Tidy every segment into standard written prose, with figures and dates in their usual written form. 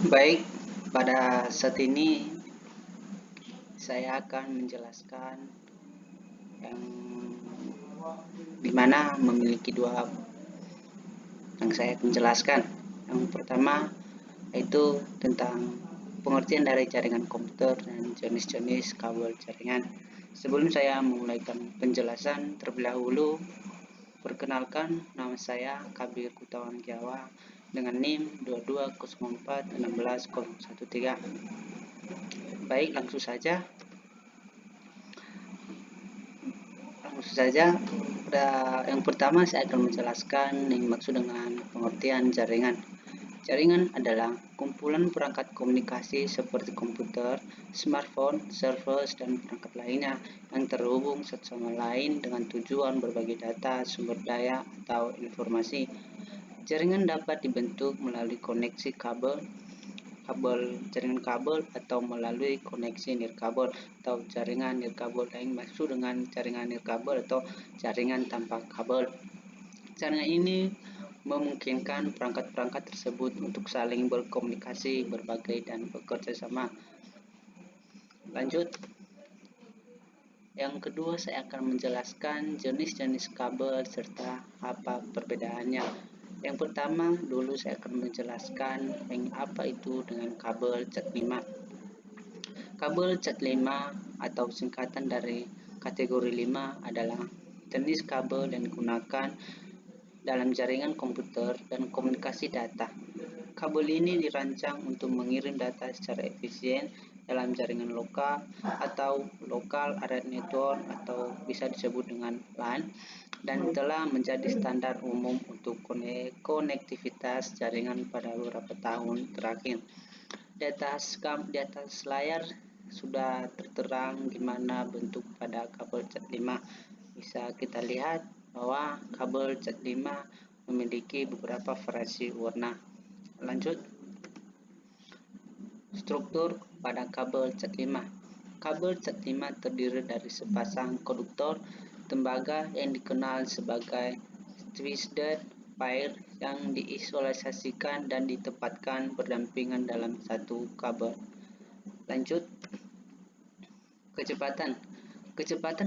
Baik, pada saat ini saya akan menjelaskan yang dimana memiliki dua yang saya menjelaskan. Yang pertama yaitu tentang pengertian dari jaringan komputer dan jenis-jenis kabel jaringan. Sebelum saya memulai penjelasan, terlebih dahulu perkenalkan, nama saya Kabir Kutawan Jawa dengan NIM 220416013. Baik, langsung saja. Yang pertama saya akan menjelaskan yang dimaksud dengan pengertian jaringan. Jaringan adalah kumpulan perangkat komunikasi seperti komputer, smartphone, server, dan perangkat lainnya yang terhubung satu sama lain dengan tujuan berbagi data, sumber daya, atau informasi. Jaringan dapat dibentuk melalui koneksi jaringan kabel atau melalui koneksi nirkabel atau jaringan nirkabel. Yang maksud dengan jaringan nirkabel atau jaringan tanpa kabel. Jaringan ini memungkinkan perangkat-perangkat tersebut untuk saling berkomunikasi, berbagi, dan bekerja sama. Lanjut. Yang kedua, saya akan menjelaskan jenis-jenis kabel serta apa perbedaannya. Yang pertama, dulu saya akan menjelaskan apa itu dengan kabel Cat5. Kabel Cat5 atau singkatan dari kategori 5 adalah jenis kabel yang digunakan dalam jaringan komputer dan komunikasi data. Kabel ini dirancang untuk mengirim data secara efisien dalam jaringan lokal atau local area network atau bisa disebut dengan LAN, dan telah menjadi standar umum untuk konektivitas jaringan pada beberapa tahun terakhir. Di atas layar sudah terterang gimana bentuk pada kabel Cat5. Bisa kita lihat bahwa kabel Cat5 memiliki beberapa variasi warna. Lanjut. Struktur pada kabel Cat5. Kabel Cat5 terdiri dari sepasang konduktor tembaga yang dikenal sebagai twisted pair yang diisolasikan dan ditempatkan berdampingan dalam satu kabel. Lanjut. Kecepatan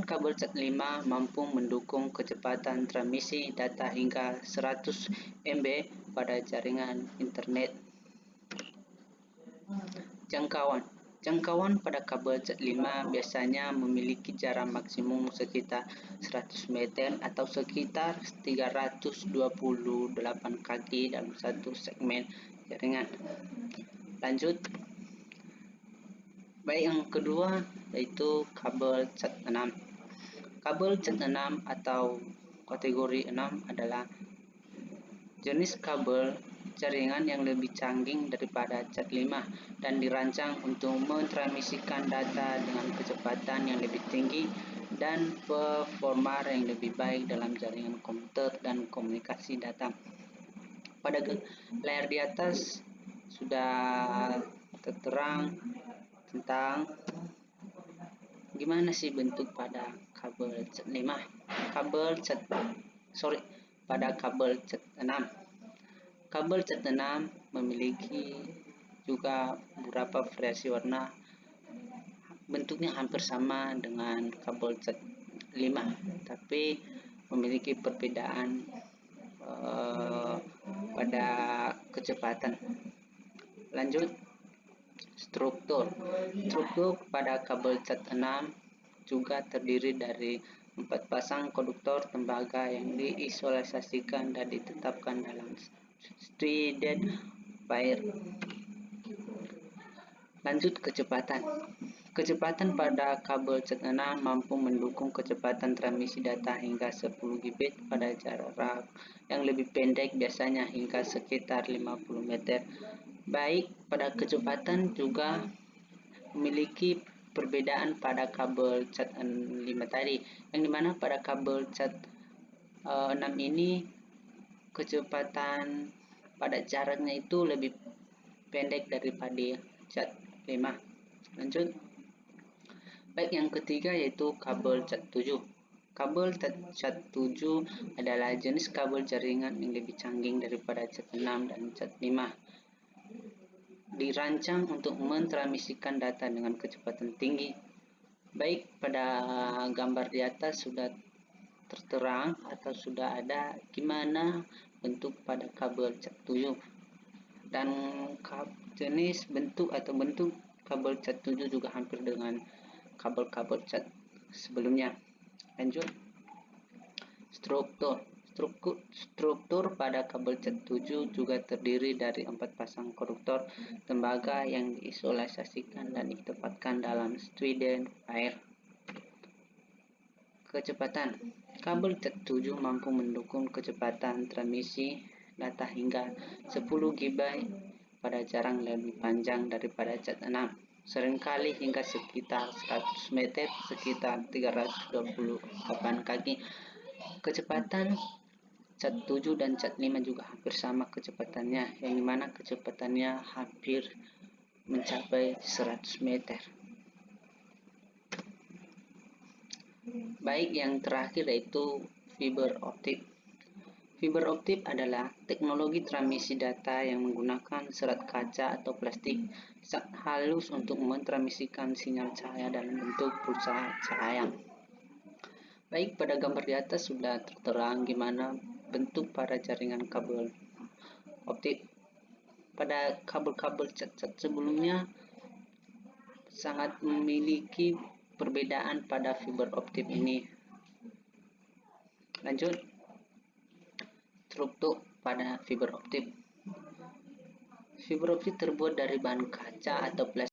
kabel Cat5 mampu mendukung kecepatan transmisi data hingga 100 MB pada jaringan internet. Jangkauan pada kabel Cat5 biasanya memiliki jarak maksimum sekitar 100 meter atau sekitar 328 kaki dalam satu segmen jaringan. Lanjut. Baik, yang kedua yaitu kabel Cat6. Kabel Cat6 atau kategori 6 adalah jenis kabel jaringan yang lebih canggih daripada Cat5 dan dirancang untuk mentransmisikan data dengan kecepatan yang lebih tinggi dan performa yang lebih baik dalam jaringan komputer dan komunikasi data. Pada layar di atas sudah terterang tentang gimana sih bentuk pada kabel Cat5. Pada kabel Cat6. Kabel Cat6 memiliki juga beberapa variasi warna. Bentuknya hampir sama dengan kabel Cat5, tapi memiliki perbedaan pada kecepatan. Lanjut. Struktur pada kabel Cat6 juga terdiri dari 4 pasang konduktor tembaga yang diisolasikan dan ditetapkan dalam twisted pair. Lanjut. Kecepatan pada kabel Cat6 mampu mendukung kecepatan transmisi data hingga 10 Gbit pada jarak yang lebih pendek, biasanya hingga sekitar 50 meter. Baik, pada kecepatan juga memiliki perbedaan pada kabel Cat5 tadi, yang dimana pada kabel Cat6 ini kecepatan pada jaraknya itu lebih pendek daripada Cat5. Lanjut. Baik, yang ketiga yaitu kabel Cat7. Kabel Cat7 adalah jenis kabel jaringan yang lebih canggih daripada Cat6 dan Cat5. dirancang untuk mentransmisikan data dengan kecepatan tinggi. Baik pada gambar di atas sudah terterang atau sudah ada gimana bentuk pada kabel cat 7 dan jenis bentuk atau bentuk kabel cat 7 juga hampir dengan kabel-kabel cat sebelumnya. Lanjut, struktur pada kabel cat 7 juga terdiri dari 4 pasang konduktor tembaga yang diisolasikan dan ditempatkan dalam strident wire. Kecepatan kabel cat 7 mampu mendukung kecepatan transmisi data hingga 10 GB pada jarak lebih panjang daripada cat 6, seringkali hingga sekitar 100 meter, sekitar 328 kaki. Kecepatan cat 7 dan cat 5 juga hampir sama kecepatannya, yang dimana kecepatannya hampir mencapai 100 meter. Baik, yang terakhir yaitu fiber optik. Fiber optik adalah teknologi transmisi data yang menggunakan serat kaca atau plastik halus untuk mentransmisikan sinyal cahaya dalam bentuk pulsa cahaya. Baik, pada gambar di atas sudah tertera gimana bentuk pada jaringan kabel optik. Pada kabel-kabel cat sebelumnya sangat memiliki perbedaan pada fiber optik ini. Lanjut, struktur pada fiber optik. Fiber optik terbuat dari bahan kaca atau plastik